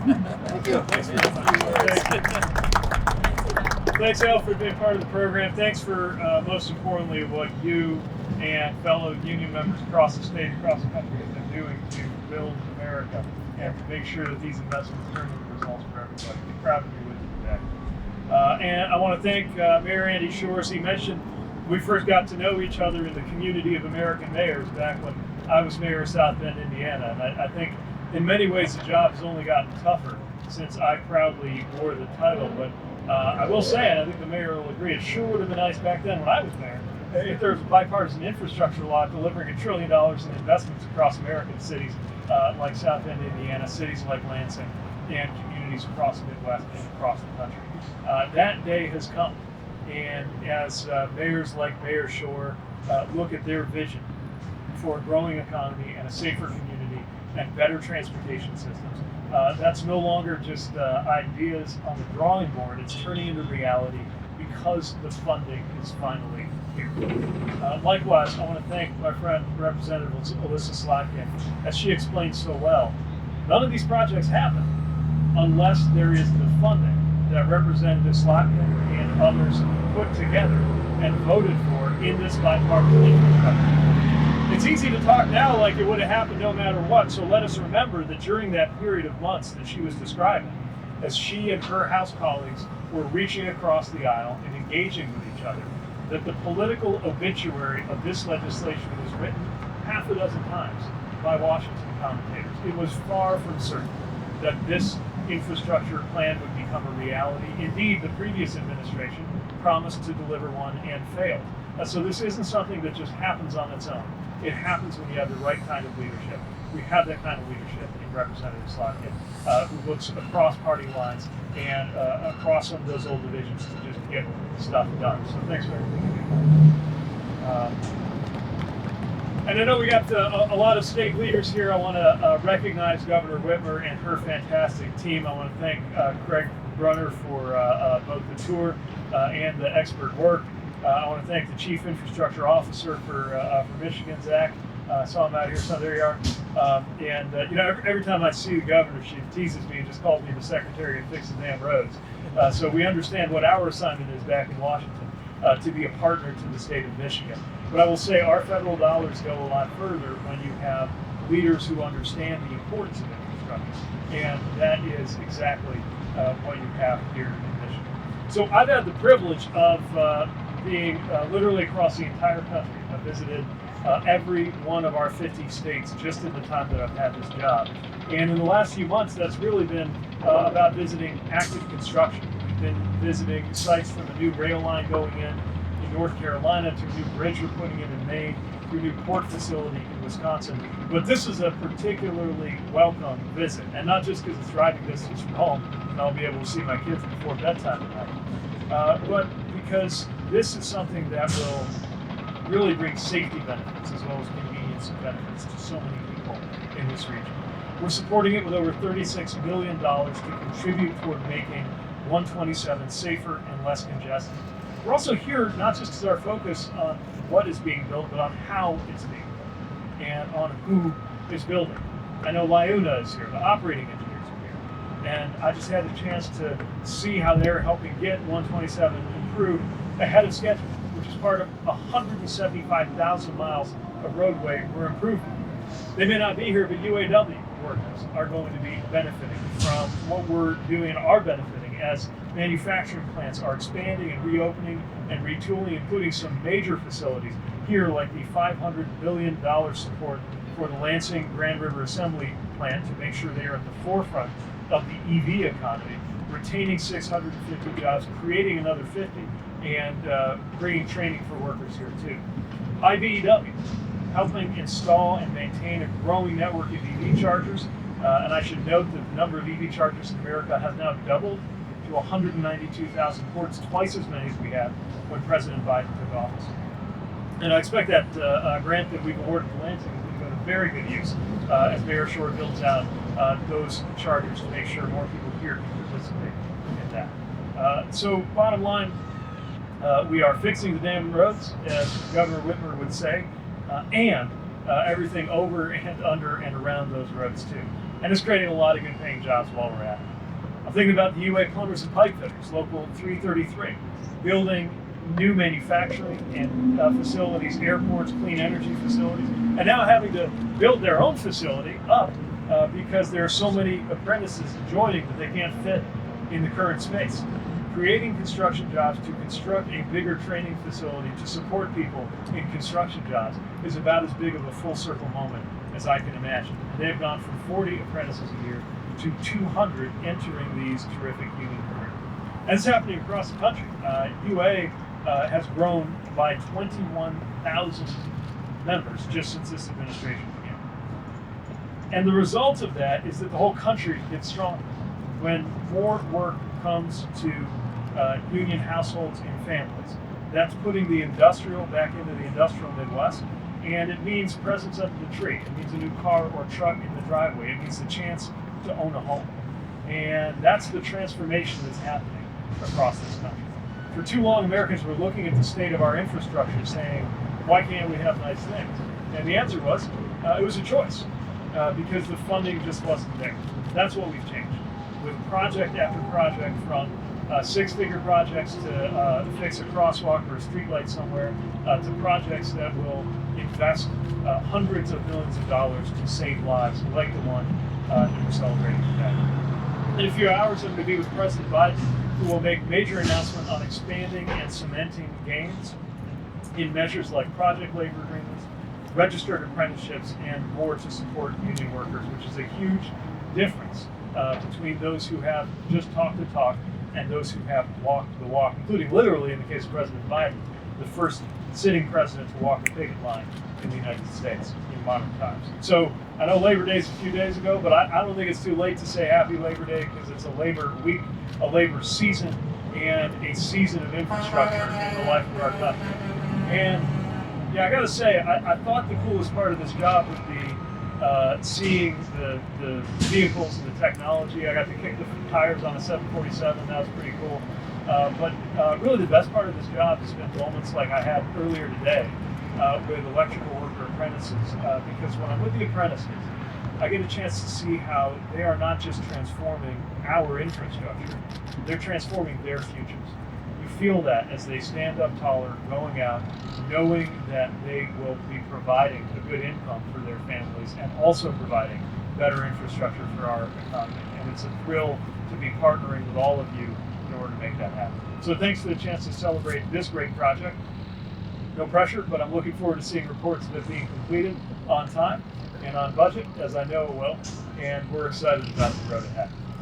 Thank you. Thanks, Al, for being part of the program. Thanks for, most importantly, what you and fellow union members across the state, across the country have been doing to build America and to make sure that these investments turn into results for everybody. We're proud to be with you today. And I want to thank Mayor Andy Shores. He mentioned we first got to know each other in the community of American mayors back when I was mayor of South Bend, Indiana. And I think in many ways the job has only gotten tougher since I proudly wore the title. But I will say, and I think the mayor will agree, it sure would have been nice back then when I was mayor if there was a bipartisan infrastructure law delivering $1 trillion in investments across American cities like South Bend, Indiana, cities like Lansing, and communities across the Midwest and across the country. That day has come, and as mayors like Mayor Shore look at their vision for a growing economy and a safer community and better transportation systems, that's no longer just ideas on the drawing board. It's turning into reality because the funding is finally here. Likewise, I want to thank my friend Representative Alyssa Slotkin. As she explained so well, none of these projects happen unless there is the funding that Representative Slotkin and others put together and voted for in this bipartisan infrastructure. It's easy to talk now like it would have happened no matter what, so let us remember that during that period of months that she was describing, as she and her House colleagues were reaching across the aisle and engaging with each other, that the political obituary of this legislation was written half a dozen times by Washington commentators. It was far from certain that this infrastructure plan would become a reality. Indeed, the previous administration promised to deliver one and failed. So this isn't something that just happens on its own. It happens when you have the right kind of leadership. We have that kind of leadership in Representative Slotkin, who looks across party lines and across some of those old divisions to just get stuff done. So thanks for everything. And I know we got a lot of state leaders here. I want to recognize Governor Whitmer and her fantastic team. I want to thank Craig Brunner for both the tour and the expert work. I want to thank the Chief Infrastructure Officer for Michigan, Zach. I saw him out here, so there you are. Every time I see the governor, she teases me and just calls me the secretary and fixes damn roads. So we understand what our assignment is back in Washington, to be a partner to the state of Michigan. But I will say our federal dollars go a lot further when you have leaders who understand the importance of infrastructure. And that is exactly what you have here in Michigan. So I've had the privilege of being literally across the entire country. I've visited every one of our 50 states just in the time that I've had this job. And in the last few months, that's really been about visiting active construction. We've been visiting sites from a new rail line going in North Carolina, to a new bridge we're putting in Maine, to a new port facility in Wisconsin. But this is a particularly welcome visit, and not just because it's driving distance from home, and I'll be able to see my kids before bedtime tonight, but because this is something that will really bring safety benefits as well as convenience benefits to so many people in this region. We're supporting it with over $36 million to contribute toward making 127 safer and less congested. We're also here not just because our focus on what is being built, but on how it's being built and on who is building. I know LIUNA is here, the operating engineers are here, and I just had the chance to see how they're helping get 127 improved ahead of schedule, which is part of 175,000 miles of roadway we're improving. They may not be here, but UAW workers are going to be benefiting from what we're doing and are benefiting as manufacturing plants are expanding and reopening and retooling, including some major facilities here like the $500 billion support for the Lansing Grand River Assembly plant to make sure they are at the forefront of the EV economy, retaining 650 jobs, creating another 50, and bringing training for workers here too. IBEW, helping install and maintain a growing network of EV chargers, and I should note that the number of EV chargers in America has now doubled to 192,000 ports, twice as many as we had when President Biden took office. And I expect that grant that we've awarded to Lansing is going to go to very good use as Mayor Shore builds out those chargers to make sure more people here can participate in that. So bottom line, we are fixing the damn roads, as Governor Whitmer would say, and everything over and under and around those roads too. and it's creating a lot of good paying jobs while we're at it. I'm thinking about the UA plumbers and pipe fitters, Local 333, building new manufacturing and facilities, airports, clean energy facilities, and now having to build their own facility up because there are so many apprentices joining that they can't fit in the current space. Creating construction jobs to construct a bigger training facility to support people in construction jobs is about as big of a full circle moment as I can imagine. They've gone from 40 apprentices a year to 200 entering these terrific union careers. And it's happening across the country. UA has grown by 21,000 members just since this administration began. And the result of that is that the whole country gets stronger. When more work comes to union households and families, that's putting the industrial back into the industrial Midwest, and it means presents under the tree. It means a new car or truck in the driveway. It means the chance to own a home. And that's the transformation that's happening across this country. For too long, Americans were looking at the state of our infrastructure saying, why can't we have nice things? And the answer was, it was a choice, because the funding just wasn't there. That's what we've changed. With project after project, from six-figure projects to fix a crosswalk or a streetlight somewhere, to projects that will invest hundreds of millions of dollars to save lives, like the one that we're celebrating today. In a few hours, I'm going to be with President Biden, who will make major announcement on expanding and cementing gains in measures like project labor agreements, registered apprenticeships, and more to support union workers, which is a huge difference between those who have just talked the talk and those who have walked the walk, including literally, in the case of President Biden, the first sitting president to walk a picket line in the United States in modern times. So I know Labor Day is a few days ago, but I don't think it's too late to say Happy Labor Day, because it's a labor week, a labor season, and a season of infrastructure in the life of our country. And yeah, I gotta say, I thought the coolest part of this job would be seeing the vehicles and the technology. I got to kick the tires on a 747. That was pretty cool. But really the best part of this job has been moments like I had earlier today with electrical worker apprentices. Because when I'm with the apprentices, I get a chance to see how they are not just transforming our infrastructure, they're transforming their futures. You feel that as they stand up taller, going out, knowing that they will be providing a good income for their families and also providing better infrastructure for our economy. And it's a thrill to be partnering with all of you in order to make that happen. So thanks for the chance to celebrate this great project. No pressure, but I'm looking forward to seeing reports of it being completed on time and on budget, as I know it will, and we're excited about the road ahead.